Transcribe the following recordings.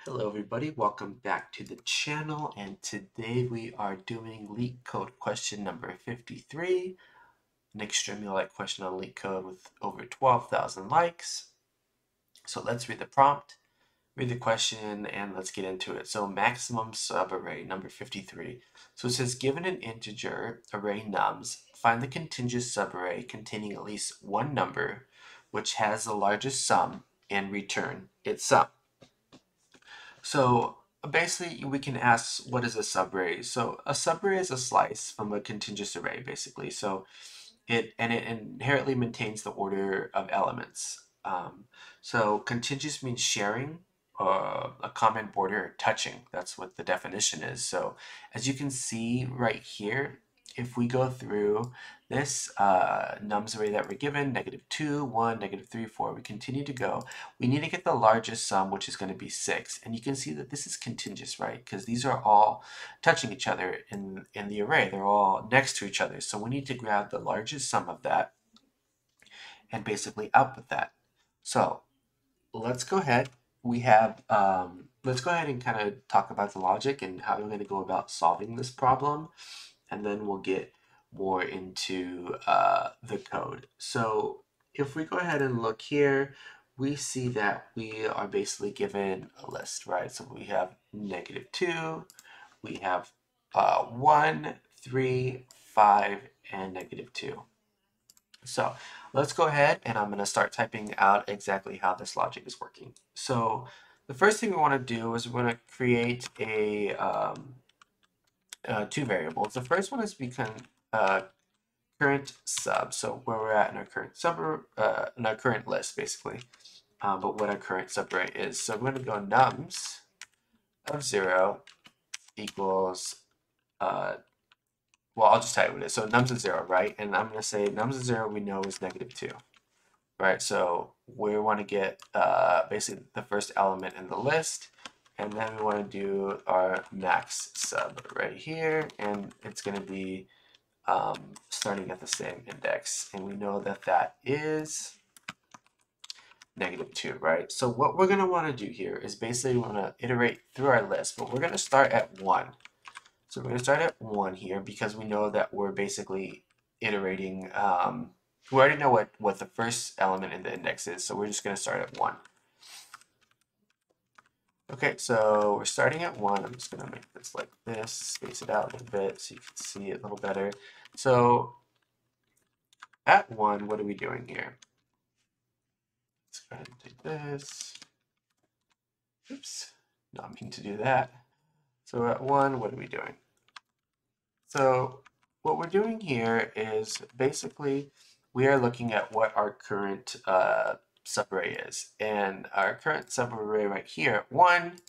Hello everybody, welcome back to the channel, and today we are doing LeetCode question number 53, an extremely liked question on LeetCode with over 12,000 likes. So let's read the prompt, read the question, and let's get into it. So maximum subarray number 53. So it says given an integer array nums, find the contingent subarray containing at least one number which has the largest sum and return its sum. So basically we can ask what is a subarray. So a subarray is a slice from a contiguous array basically. So it inherently maintains the order of elements. So contiguous means sharing a common border, touching. That's what the definition is. So as you can see right here, if we go through this nums array that we're given, -2, 1, -3, 4, we continue to go. We need to get the largest sum, which is going to be 6. And you can see that this is contiguous, right? Because these are all touching each other in the array. They're all next to each other. So we need to grab the largest sum of that and basically output that. So let's go ahead. We have, let's go ahead and kind of talk about the logic and how we're going to go about solving this problem. And then we'll get more into the code. So if we go ahead and look here, we see that we are basically given a list, right? So we have -2, we have 1, 3, 5, and -2. So let's go ahead and I'm going to start typing out exactly how this logic is working. So the first thing we want to do is we're going to create a two variables. The first one is become current sub, so where we're at in our current in our current list basically, but what our current subarray is. So we're going to go nums of 0 equals well, I'll just type it. So nums of 0, right? And I'm going to say nums of 0 we know is -2, right? So we want to get basically the first element in the list, and then we want to do our max sub right here, and it's going to be starting at the same index, and we know that that is -2, right? So what we're going to want to do here is basically we want to iterate through our list, but we're going to start at 1. So we're going to start at 1 here because we know that we're basically iterating. We already know what the first element in the index is, so we're just going to start at 1. Okay, so we're starting at 1. I'm just going to make this like this, space it out a little bit so you can see it a little better. So at 1, what are we doing here? Let's go ahead and take this. Oops, not mean to do that. So at 1, what are we doing? So what we're doing here is basically we are looking at what our current subarray is. And our current subarray right here at 1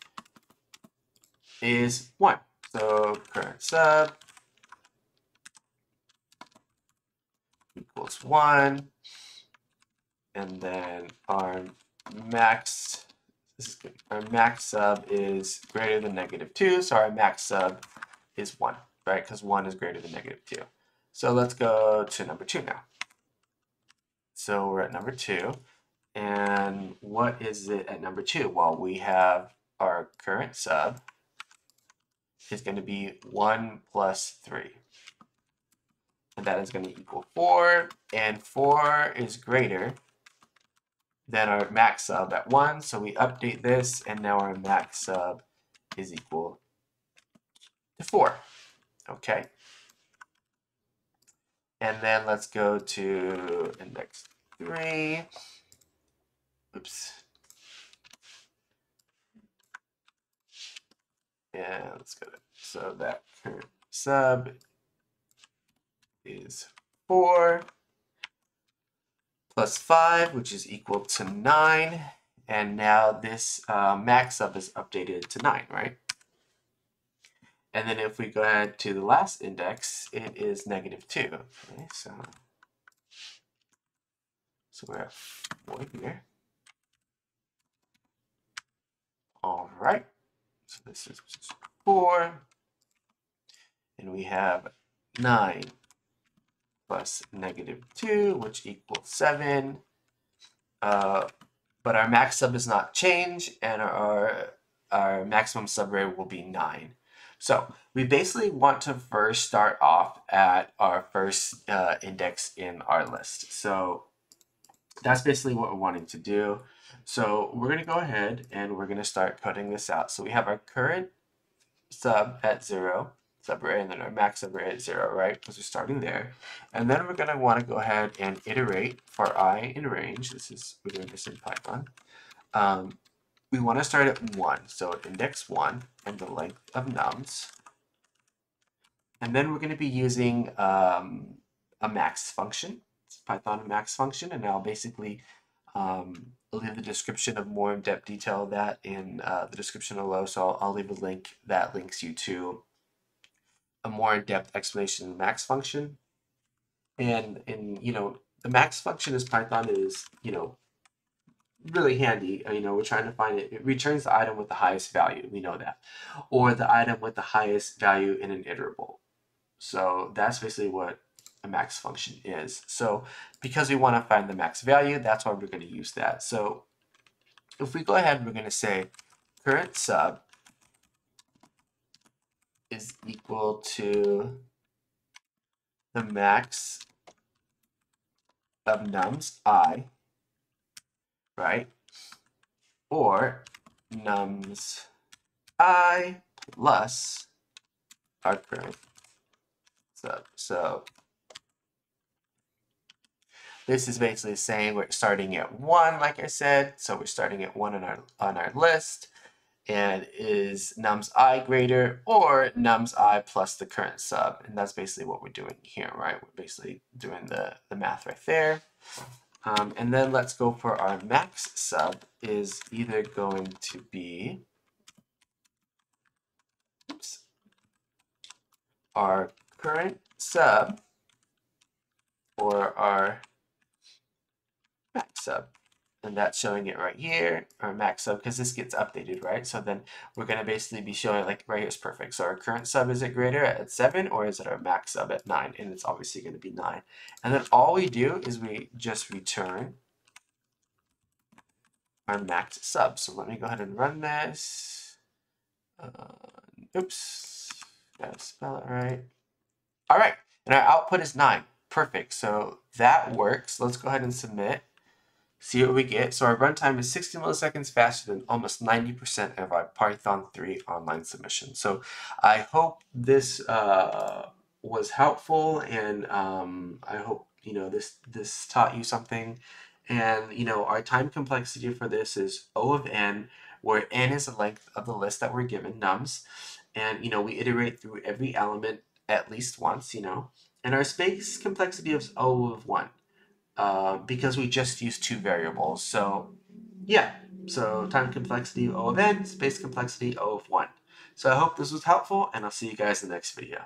is 1. So current sub equals 1. And then our max, this is good. Our max sub is greater than -2. So our max sub is 1, right? Because 1 is greater than -2. So let's go to number 2 now. So we're at number 2. And what is it at number 2? Well, we have our current sub is going to be 1 plus 3. And that is going to equal 4. And 4 is greater than our max sub at 1. So we update this, and now our max sub is equal to 4. Okay. And then let's go to index 3. Oops. And let's go to, so that current sub is 4 plus 5, which is equal to 9. And now this max sub is updated to 9, right? And then if we go ahead to the last index, it is -2. Okay, so we're at 4 here. All right. So this is 4. And we have 9 plus -2, which equals 7. But our max sub is not changed, and our our maximum subarray will be 9. So we basically want to first start off at our first index in our list. So that's basically what we're wanting to do. So we're going to go ahead and we're going to start coding this out. So we have our current sub at 0, subarray, and then our max subarray at 0, right? Because we're starting there. And then we're going to want to go ahead and iterate for I in range. We're doing this in Python. We want to start at 1, so index 1 and the length of nums. And then we're going to be using a max function. It's Python max function, and I'll basically leave the description of more in-depth detail of that in the description below. So I'll leave a link that links you to a more in-depth explanation of the max function. And the max function is Python is, really handy. We're trying to find it. It returns the item with the highest value. We know that. Or the item with the highest value in an iterable. So that's basically what a max function is. So because we want to find the max value, that's why we're going to use that. So if we go ahead, we're going to say current sub is equal to the max of nums I, right? Or nums I plus our current sub. So this is basically saying we're starting at 1, like I said. So we're starting at 1 on our list. And is nums I greater or nums I plus the current sub? And that's basically what we're doing here, right? We're basically doing the math right there. And then let's go for our max sub is either going to be our current sub or our max sub. And that's showing it right here, our max sub, because this gets updated, right? So then we're going to basically be showing, like, right here is perfect. So our current sub, is it greater at 7, or is it our max sub at 9? And it's obviously going to be 9. And then all we do is we just return our max sub. So let me go ahead and run this. Oops, gotta spell it right. All right, and our output is 9. Perfect, so that works. Let's go ahead and submit. See what we get. So our runtime is 60 milliseconds faster than almost 90% of our Python 3 online submissions. So I hope this was helpful, and I hope this taught you something. And our time complexity for this is O of n, where n is the length of the list that we're given, nums, and we iterate through every element at least once, and our space complexity is O of 1. Because we just use 2 variables. So yeah, so time complexity O of n, space complexity O of 1. So I hope this was helpful, and I'll see you guys in the next video.